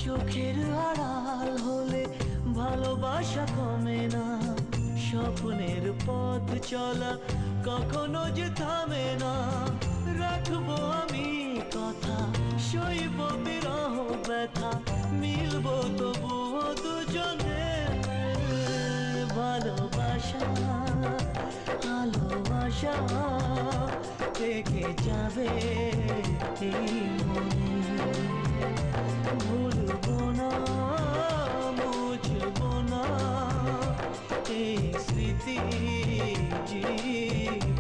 চোখের আড়াল হলে ভালোবাসা কমে না, স্বপ্নের পথ চলা কখনো যে থামে না। রাখবো আমি কথা, সইব বিরহ ব্যথা, মিলবো তবুও দুজনে। ভালোবাসা ভালোবাসা থেকে যাবে এই মনে, ভুলবো না মুছবো না এই স্মৃতি জীবনে।